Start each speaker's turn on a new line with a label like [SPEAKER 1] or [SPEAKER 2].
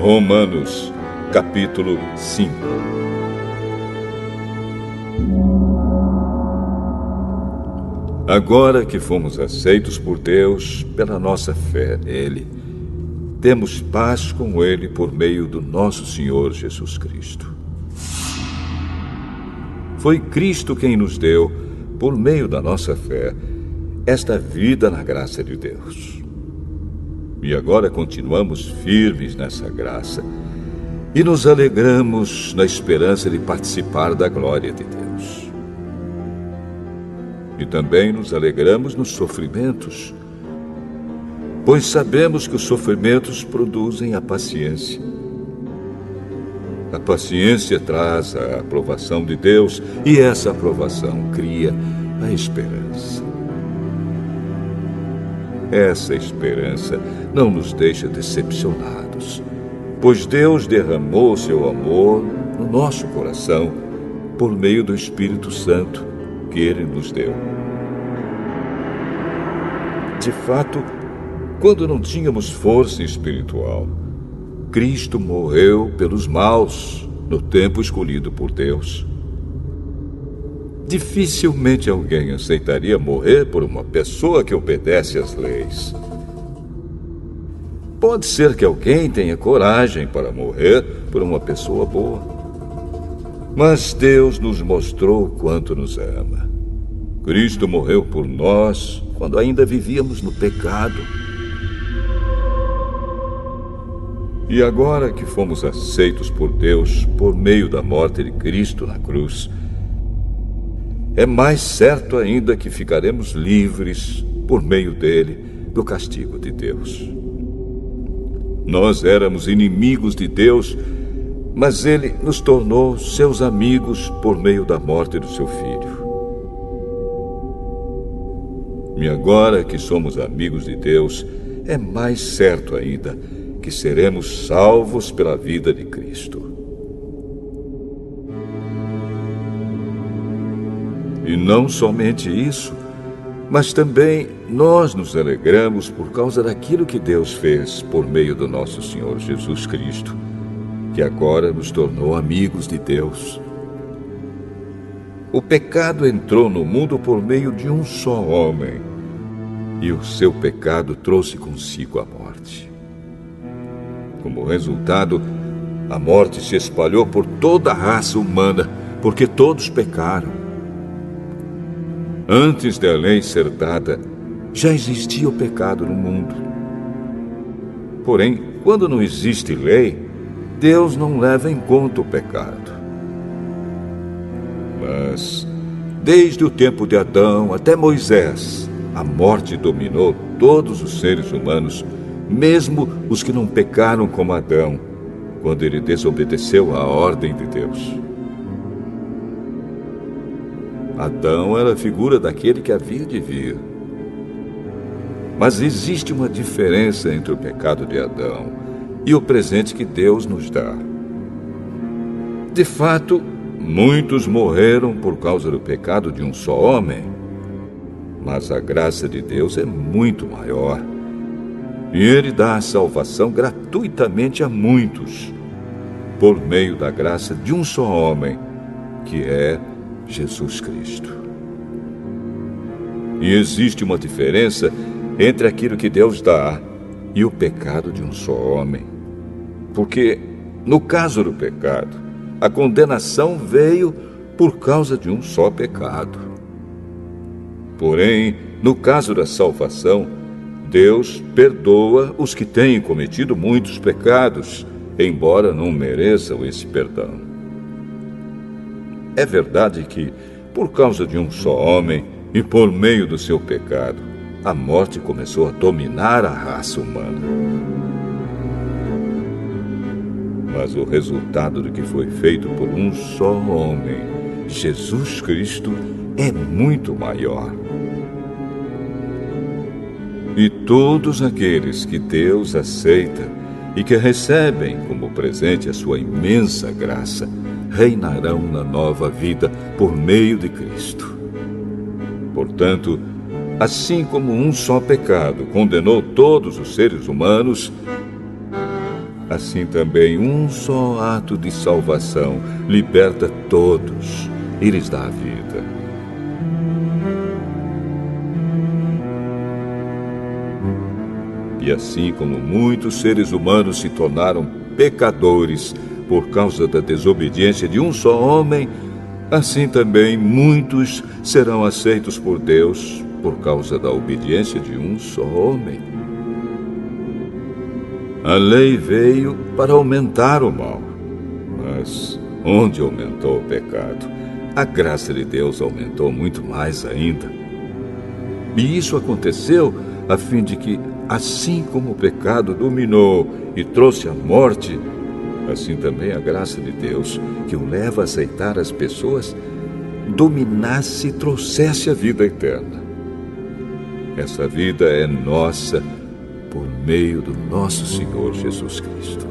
[SPEAKER 1] Romanos, capítulo 5. Agora que fomos aceitos por Deus pela nossa fé nele, temos paz com ele por meio do nosso Senhor Jesus Cristo. Foi Cristo quem nos deu, por meio da nossa fé, esta vida na graça de Deus. E agora continuamos firmes nessa graça e nos alegramos na esperança de participar da glória de Deus. E também nos alegramos nos sofrimentos, pois sabemos que os sofrimentos produzem a paciência. A paciência traz a aprovação de Deus e essa aprovação cria a esperança. Essa esperança não nos deixa decepcionados, pois Deus derramou seu amor no nosso coração por meio do Espírito Santo que Ele nos deu. De fato, quando não tínhamos força espiritual, Cristo morreu pelos maus no tempo escolhido por Deus. Dificilmente alguém aceitaria morrer por uma pessoa que obedece às leis. Pode ser que alguém tenha coragem para morrer por uma pessoa boa. Mas Deus nos mostrou o quanto nos ama. Cristo morreu por nós quando ainda vivíamos no pecado. E agora que fomos aceitos por Deus por meio da morte de Cristo na cruz, é mais certo ainda que ficaremos livres, por meio dele, do castigo de Deus. Nós éramos inimigos de Deus, mas ele nos tornou seus amigos por meio da morte do seu Filho. E agora que somos amigos de Deus, é mais certo ainda que seremos salvos pela vida de Cristo. E não somente isso, mas também nós nos alegramos por causa daquilo que Deus fez por meio do nosso Senhor Jesus Cristo, que agora nos tornou amigos de Deus. O pecado entrou no mundo por meio de um só homem, e o seu pecado trouxe consigo a morte. Como resultado, a morte se espalhou por toda a raça humana, porque todos pecaram. Antes da lei ser dada, já existia o pecado no mundo. Porém, quando não existe lei, Deus não leva em conta o pecado. Mas, desde o tempo de Adão até Moisés, a morte dominou todos os seres humanos, mesmo os que não pecaram como Adão, quando ele desobedeceu à ordem de Deus. Adão era a figura daquele que havia de vir. Mas existe uma diferença entre o pecado de Adão e o presente que Deus nos dá. De fato, muitos morreram por causa do pecado de um só homem, mas a graça de Deus é muito maior. E Ele dá a salvação gratuitamente a muitos, por meio da graça de um só homem, que é Jesus Cristo. E existe uma diferença entre aquilo que Deus dá e o pecado de um só homem. Porque, no caso do pecado, a condenação veio por causa de um só pecado. Porém, no caso da salvação, Deus perdoa os que têm cometido muitos pecados, embora não mereçam esse perdão. É verdade que, por causa de um só homem e por meio do seu pecado, a morte começou a dominar a raça humana. Mas o resultado do que foi feito por um só homem, Jesus Cristo, é muito maior. E todos aqueles que Deus aceita e que recebem como presente a sua imensa graça, reinarão na nova vida por meio de Cristo. Portanto, assim como um só pecado condenou todos os seres humanos, assim também um só ato de salvação liberta todos e lhes dá a vida. E assim como muitos seres humanos se tornaram pecadores por causa da desobediência de um só homem, assim também muitos serão aceitos por Deus por causa da obediência de um só homem. A lei veio para aumentar o mal, mas onde aumentou o pecado, a graça de Deus aumentou muito mais ainda. E isso aconteceu a fim de que, assim como o pecado dominou e trouxe a morte, assim também a graça de Deus, que o leva a aceitar as pessoas, dominasse e trouxesse a vida eterna. Essa vida é nossa por meio do nosso Senhor Jesus Cristo.